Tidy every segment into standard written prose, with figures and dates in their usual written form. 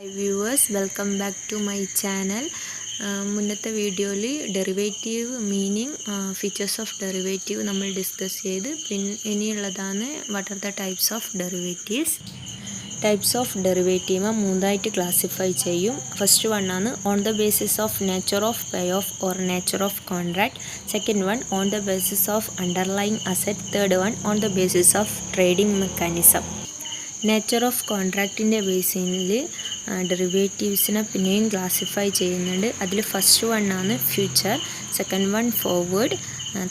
Hi viewers, welcome back to my channel. മുന്നത്തെ വീഡിയോയിൽ derivative meaning features of derivative നമ്മൾ discuss ചെയ്ത് ഇനിയുള്ളതാണ് what are the types of derivatives. Types of derivative മൂന്നായിട്ട് classify ചെയ്യും. First one ആണ് on the basis of nature of payoff or nature of contract. Second one on the basis of underlying asset. Third one on the basis of trading mechanism. Nature of കോൺട്രാക്റ്റിൻ്റെ ബേസിൽ ഡെറിവേറ്റീവ്സിനെ പിന്നെയും classify ചെയ്യുന്നുണ്ട്. അതിൽ first one ആണ് future, second one forward,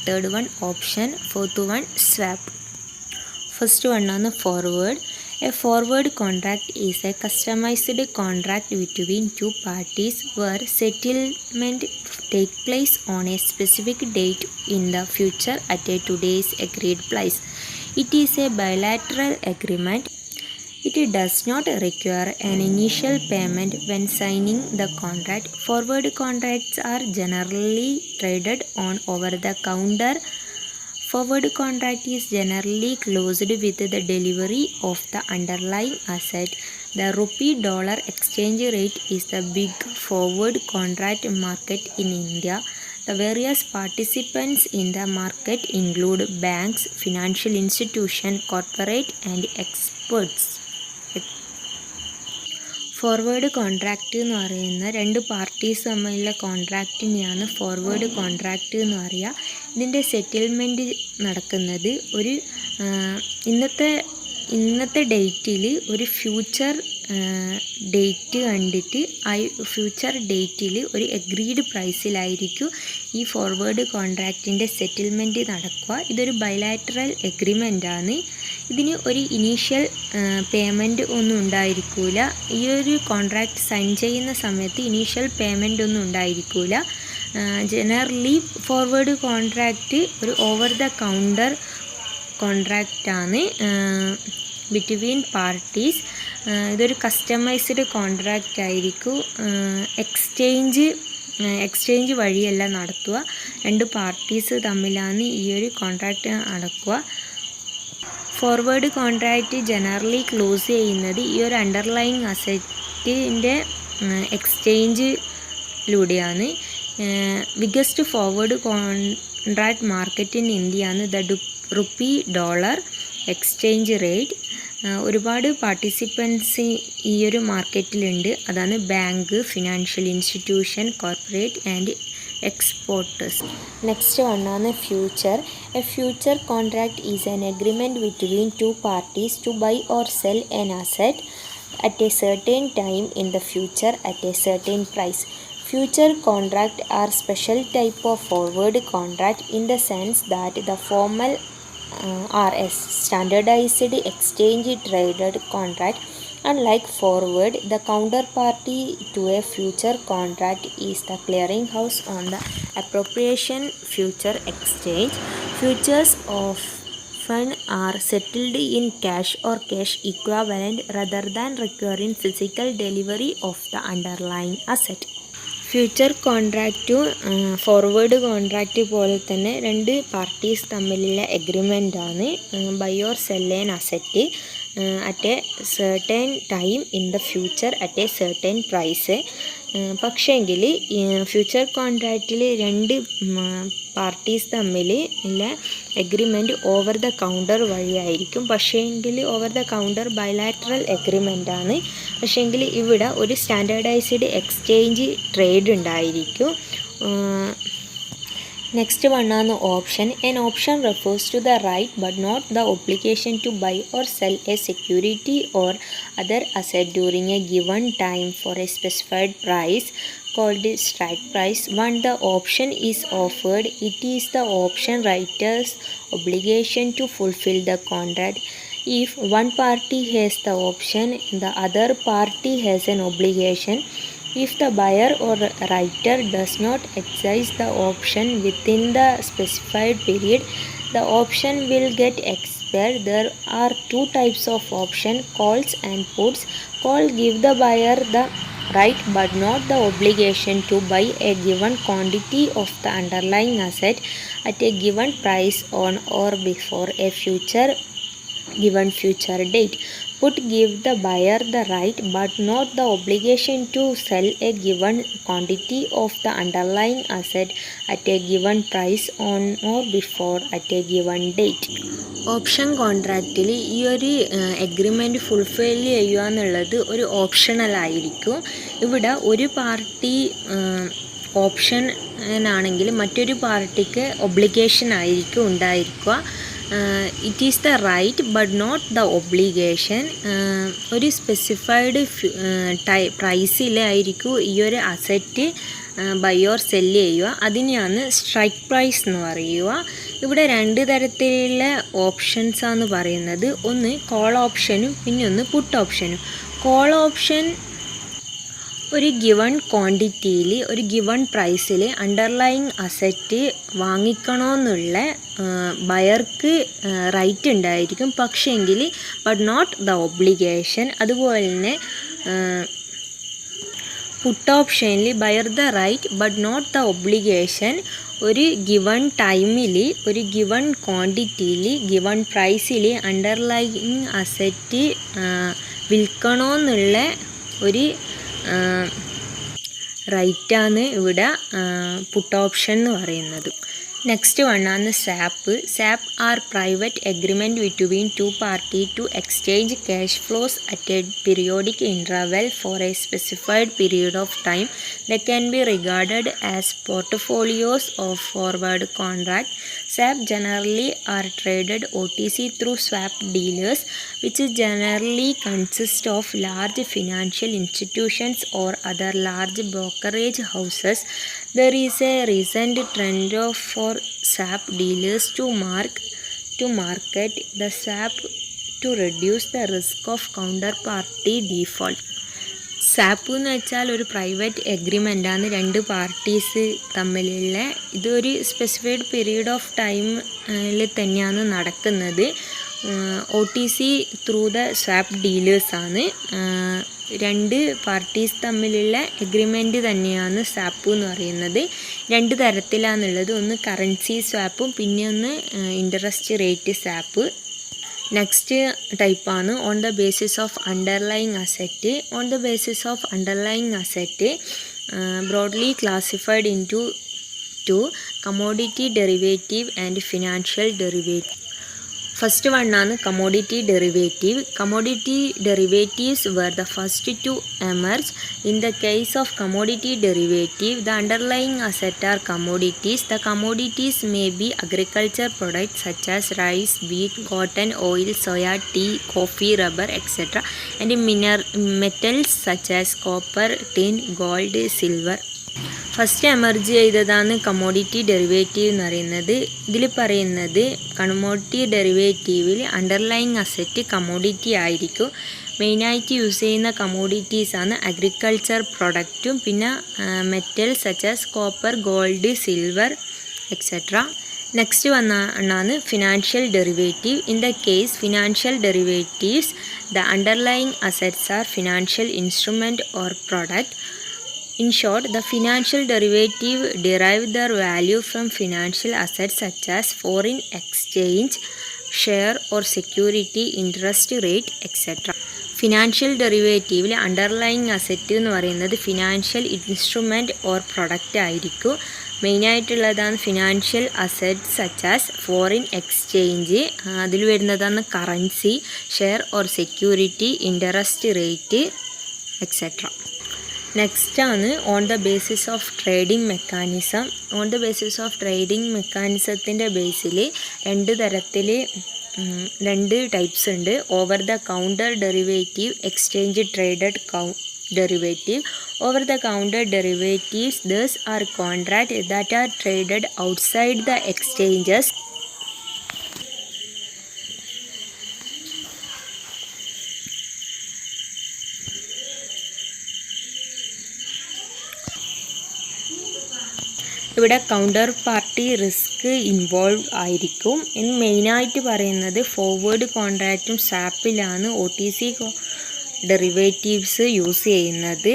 third one option, fourth one swap. First one ആണ് forward. A forward contract is a customised contract between two parties where settlement take place on a specific date in the future at a today's agreed price. It is a bilateral agreement. It does not require an initial payment when signing the contract. Forward contracts are generally traded on over the counter. Forward contract is generally closed with the delivery of the underlying asset. The rupee-dollar exchange rate is the big forward contract market in India. The various participants in the market include banks, financial institutions, corporate and experts. Forward contract എന്ന് പറയുന്ന രണ്ട് parties തമ്മിലുള്ള കോൺട്രാക്റ്റിനെയാണ് forward contract എന്ന് പറയുക. ഇതിൻ്റെ settlement നടക്കുന്നത് ഒരു ഇന്നത്തെ ഡേറ്റിൽ ഒരു ഫ്യൂച്ചർ ഡേറ്റ് കണ്ടിട്ട് ആ ഫ്യൂച്ചർ ഡേറ്റിൽ ഒരു എഗ്രീഡ് പ്രൈസിലായിരിക്കും ഈ ഫോർവേഡ് കോൺട്രാക്റ്റിൻ്റെ സെറ്റിൽമെൻറ്റ് നടക്കുക. ഇതൊരു ബൈലാറ്ററൽ എഗ്രിമെൻ്റാണ്. ഇതിന് ഒരു ഇനീഷ്യൽ പേയ്മെൻറ്റ് ഒന്നും ഉണ്ടായിരിക്കില്ല. ഈ ഒരു കോൺട്രാക്റ്റ് സൈൻ ചെയ്യുന്ന സമയത്ത് ഇനീഷ്യൽ പേയ്മെൻ്റ് ഒന്നും ഉണ്ടായിരിക്കില്ല. ജനറലി ഫോർവേഡ് കോൺട്രാക്റ്റ് ഒരു ഓവർ ദ കൗണ്ടർ കോൺട്രാക്റ്റാണ് ബിറ്റ്വീൻ പാർട്ടീസ്. ഇതൊരു കസ്റ്റമൈസ്ഡ് കോൺട്രാക്റ്റ് ആയിരിക്കും. എക്സ്ചേഞ്ച് വഴിയല്ല നടത്തുക. രണ്ട് പാർട്ടീസ് തമ്മിലാണ് ഈ ഒരു കോൺട്രാക്റ്റ് നടക്കുക. ഫോർവേഡ് കോൺട്രാക്റ്റ് ജനറലി ക്ലോസ് ചെയ്യുന്നത് ഈ ഒരു അണ്ടർലൈങ് അസറ്റിൻ്റെ എക്സ്ചേഞ്ചിലൂടെയാണ്. Biggest forward contract market in ഇന്ത്യയാണ് the rupee dollar exchange rate. ഒരുപാട് പാർട്ടിസിപ്പൻസ് ഈ ഒരു മാർക്കറ്റിലുണ്ട്. അതാണ് bank, financial institution, corporate and exporters. Next വണ്ണാണ് future. A future contract is an agreement between two parties to buy or sell an asset at a certain time in the future at a certain price. Future contracts are special type of forward contract in the sense that the formal are a standardized exchange traded contract. Unlike forward, the counterparty to a future contract is the clearinghouse on the appropriation future exchange. Futures often are settled in cash or cash equivalent rather than requiring physical delivery of the underlying asset. Future കോൺട്രാക്റ്റും forward contract പോലെ തന്നെ രണ്ട് parties തമ്മിലുള്ള എഗ്രിമെൻ്റാണ് buy or sell an asset at a certain time in the future at a certain price. പക്ഷേങ്കിൽ future കോൺട്രാക്റ്റിൽ രണ്ട് parties തമ്മിൽ ഉള്ള എഗ്രിമെൻറ്റ് ഓവർ ദ കൗണ്ടർ വഴിയായിരിക്കും. പക്ഷേങ്കിൽ ഓവർ ദ കൗണ്ടർ ബൈലാറ്ററൽ എഗ്രിമെൻ്റാണ്. പക്ഷേങ്കിൽ ഇവിടെ ഒരു സ്റ്റാൻഡേർഡൈസ്ഡ് എക്സ്ചേഞ്ച് ട്രേഡ് ഉണ്ടായിരിക്കും. നെക്സ്റ്റ് വണ്ണാണ് option. An option refers to the right but not the obligation to buy or sell a security or other asset during a given time for a specified price called strike price. When the option is offered, it is the option writer's obligation to fulfill the contract. If one party has the option, the other party has an obligation. If the buyer or writer does not exercise the option within the specified period, the option will get expired. There are two types of option, calls and puts. Call give the buyer the right but not the obligation to buy a given quantity of the underlying asset at a given price on or before a given future date. Put give the buyer the right but not the obligation to sell a given quantity of the underlying asset at a given price on or before at a given date. Option കോൺട്രാക്റ്റിൽ ഈ ഒരു agreement fulfil ചെയ്യുക എന്നുള്ളത് ഒരു optional ആയിരിക്കും. ഇവിടെ ഒരു party option ആണെങ്കിൽ മറ്റൊരു പാർട്ടിക്ക് ഒബ്ലിഗേഷൻ ആയിരിക്കും ഉണ്ടായിരിക്കുക. It is the right but not the obligation. ഒരു സ്പെസിഫൈഡ് പ്രൈസിലായിരിക്കും ഈ ഒരു അസറ്റ് ബൈ ഓർ സെല്ല് ചെയ്യുക. അതിനെയാണ് സ്ട്രൈക്ക് പ്രൈസ് എന്ന് പറയുക. ഇവിടെ രണ്ട് തരത്തിലുള്ള ഓപ്ഷൻസാണ് പറയുന്നത്. ഒന്ന് കോൾ ഓപ്ഷനും പിന്നെ ഒന്ന് പുട്ട് ഓപ്ഷനും. കോൾ ഓപ്ഷൻ ഒരു ഗിവൺ ക്വാണ്ടിറ്റിയിൽ ഒരു ഗിവൺ പ്രൈസിൽ അണ്ടർലൈങ് അസറ്റ് വാങ്ങിക്കണമെന്നുള്ള ബയർക്ക് റൈറ്റ് ഉണ്ടായിരിക്കും. പക്ഷേങ്കിൽ ബട്ട് നോട്ട് ദ ഒബ്ലിഗേഷൻ. അതുപോലെ തന്നെ പുട്ട് ഓപ്ഷനിൽ buyer the right but not the obligation. ഒരു ഗിവൺ ടൈമിൽ ഒരു ഗിവൺ ക്വാണ്ടിറ്റിയിൽ ഗിവൺ പ്രൈസിൽ അണ്ടർലൈങ് അസറ്റ് വിൽക്കണമെന്നുള്ള ഒരു റൈറ്റാണ് ഇവിടെ പുട്ട് ഓപ്ഷൻ എന്ന് പറയുന്നത്. നെക്സ്റ്റ് വണ്ണാണ് swap. Swap are private agreement between two party to exchange cash flows at a periodic interval for a specified period of time. They can be regarded as portfolios of forward contract. SAP generally are traded OTC through swap dealers, which generally consist of large financial institutions or other large brokerage houses. There is a recent trend for swap dealers to market the swap to reduce the risk of counterparty default. Sap എന്ന് വെച്ചാൽ ഒരു private എഗ്രിമെൻ്റാണ് രണ്ട് parties തമ്മിലുള്ള. ഇതൊരു specified period of ടൈമിൽ തന്നെയാണ് നടക്കുന്നത്. OTC through the swap ഡീലേഴ്സാണ്. രണ്ട് പാർട്ടീസ് തമ്മിലുള്ള എഗ്രിമെൻ്റ് തന്നെയാണ് സാപ്പ് എന്ന് പറയുന്നത്. രണ്ട് തരത്തിലാണുള്ളത്. ഒന്ന് കറൻസി സ്വാപ്പും പിന്നെ ഒന്ന് ഇൻട്രസ്റ്റ് റേറ്റ് സാപ്പ്. നെക്സ്റ്റ് ടൈപ്പാണ് on the basis of underlying asset. On the basis of underlying asset broadly classified into two: commodity derivative and financial derivative. First വണ്ണാണ് commodity derivative. Commodity derivatives were the first to emerge. In the case of commodity derivative, the underlying assets are commodities. The commodities may be agriculture products such as rice, wheat, cotton, oil, soya, tea, coffee, rubber, etc. and metals such as copper, tin, gold, silver. First emerge ചെയ്തതാണ് commodity derivative എന്ന് പറയുന്നത്. ഇതിൽ പറയുന്നത് commodity ഡെറിവേറ്റീവിൽ underlying asset commodity ആയിരിക്കും. മെയിനായിട്ട് use ചെയ്യുന്ന കമോഡിറ്റീസാണ് അഗ്രികൾച്ചർ പ്രൊഡക്റ്റും പിന്നെ metal such as copper, gold, silver etcetera. Next വന്നാണ് financial derivative. In the case financial derivatives, the underlying assets are financial instrument or product. In short, the financial derivative derive their value from financial assets such as foreign exchange, share or security, interest rate, etc. Financial ഡെറിവേറ്റീവിൽ underlying asset എന്ന് പറയുന്നത് financial instrument or product ആയിരിക്കും. മെയിനായിട്ടുള്ളതാണ് financial asset such as foreign exchange, അതിൽ വരുന്നതാണ് currency, share or security, interest rate etcetera. നെക്സ്റ്റാണ് on the basis of trading mechanism. On the basis of trading മെക്കാനിസത്തിൻ്റെ ബേസിൽ രണ്ട് ടൈപ്സ് ഉണ്ട്. Over the counter derivative, exchange traded derivative. Over the counter derivatives these are contract that are traded outside the exchanges. ഇവിടെ counter party risk involve ആയിരിക്കും. ഇനി മെയിനായിട്ട് പറയുന്നത് forward കോൺട്രാക്റ്റും സാപ്പിലാണ് OTC derivatives use ചെയ്യുന്നത്.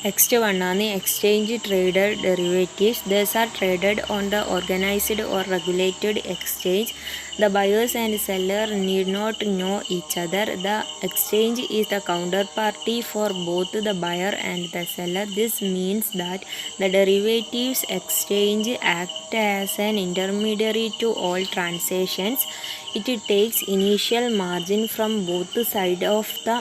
Next one ആണ് exchange traded derivatives. These are traded on the organized or regulated exchange. The buyers and seller need not know each other. The exchange is the counterparty for both the buyer and the seller. This means that the derivatives exchange act as an intermediary to all transactions. It takes initial margin from both sides of the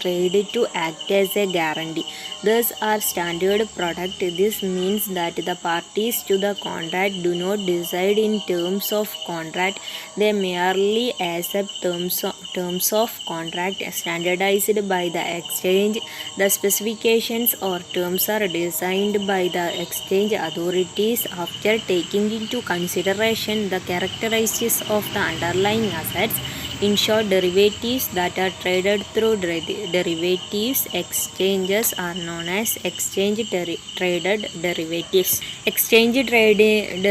trade to act as a guarantee. Thus are standard product. This means that the parties to the contract do not decide in terms of contract. They merely accept terms of contract standardized by the exchange. The specifications or terms are designed by the exchange authorities after taking into consideration the characteristics of the underlying assets. In short, derivatives that are traded through derivatives exchanges are known as exchange traded derivatives. Exchange traded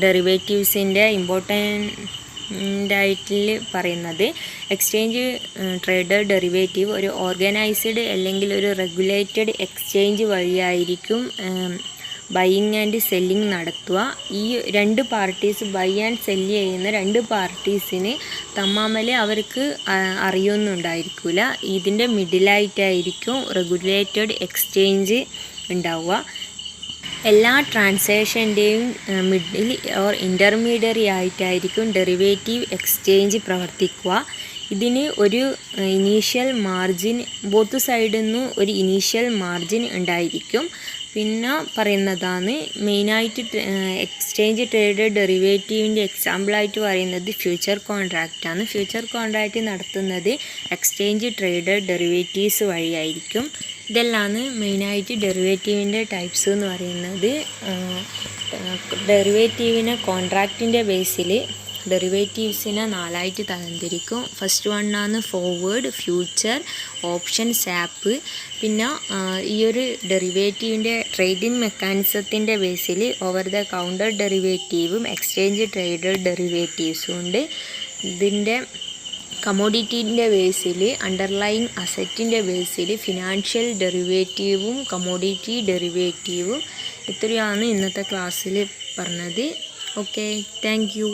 derivatives-ന്റെ important ആയിട്ട് പറയുന്നത് exchange traded derivative ഒരു organised അല്ലെങ്കിൽ ഒരു regulated exchange വഴിയായിരിക്കും buying and selling നടത്തുക. ഈ രണ്ട് പാർട്ടീസ് ബൈ ആൻഡ് സെല്ല് ചെയ്യുന്ന രണ്ട് പാർട്ടീസിന് തമ്മിൽ അവർക്ക് അറിയൊന്നുണ്ടായിരിക്കില്ല. ഇതിൻ്റെ മിഡിലായിട്ടായിരിക്കും റെഗുലേറ്റഡ് എക്സ്ചേഞ്ച് ഉണ്ടാവുക. എല്ലാ ട്രാൻസാക്ഷൻ്റെയും മിഡിൽ ഓർ ഇൻ്റർമീഡിയറി ആയിട്ടായിരിക്കും ഡെറിവേറ്റീവ് എക്സ്ചേഞ്ച് പ്രവർത്തിക്കുക. ഇതിന് ഒരു ഇനീഷ്യൽ മാർജിൻ ബോത്ത് സൈഡിൽ നിന്നും ഒരു ഇനീഷ്യൽ മാർജിൻ ഉണ്ടായിരിക്കും. പിന്നെ പറയുന്നതാണ് മെയിനായിട്ട് എക്സ്ചേഞ്ച് ട്രേഡഡ് ഡെറിവേറ്റീവിൻ്റെ എക്സാമ്പിളായിട്ട് പറയുന്നത് ഫ്യൂച്ചർ കോൺട്രാക്റ്റാണ്. ഫ്യൂച്ചർ കോൺട്രാക്റ്റ് നടത്തുന്നത് എക്സ്ചേഞ്ച് ട്രേഡഡ് ഡെറിവേറ്റീവ്സ് വഴിയായിരിക്കും. ഇതെല്ലാമാണ് മെയിനായിട്ട് ഡെറിവേറ്റീവിൻ്റെ ടൈപ്സ് എന്ന് പറയുന്നത്. ഡെറിവേറ്റീവിനെ കോൺട്രാക്റ്റിൻ്റെ ബേസിൽ ഡെറിവേറ്റീവ്സിനെ 4ആയിട്ട് തരംതിരിക്കും. ഫസ്റ്റ് വണ്ണാണ് ഫോർവേഡ്, ഫ്യൂച്ചർ, ഓപ്ഷൻ, സാപ്പ്. പിന്നെ ഈ ഒരു ഡെറിവേറ്റീവിൻ്റെ ട്രേഡിംഗ് മെക്കാനിസത്തിൻ്റെ ബേസിൽ ഓവർ ദ കൗണ്ടർ ഡെറിവേറ്റീവും എക്സ്ചേഞ്ച് ട്രേഡഡ് ഡെറിവേറ്റീവ്സും ഉണ്ട്. ഇതിൻ്റെ കമോഡിറ്റീൻ്റെ ബേസിൽ അണ്ടർലൈങ് അസറ്റിൻ്റെ ബേസിൽ ഫിനാൻഷ്യൽ ഡെറിവേറ്റീവും കമോഡിറ്റി ഡെറിവേറ്റീവും. ഇത്രയാണ് ഇന്നത്തെ ക്ലാസ്സിൽ പറഞ്ഞത്. Okay, thank U.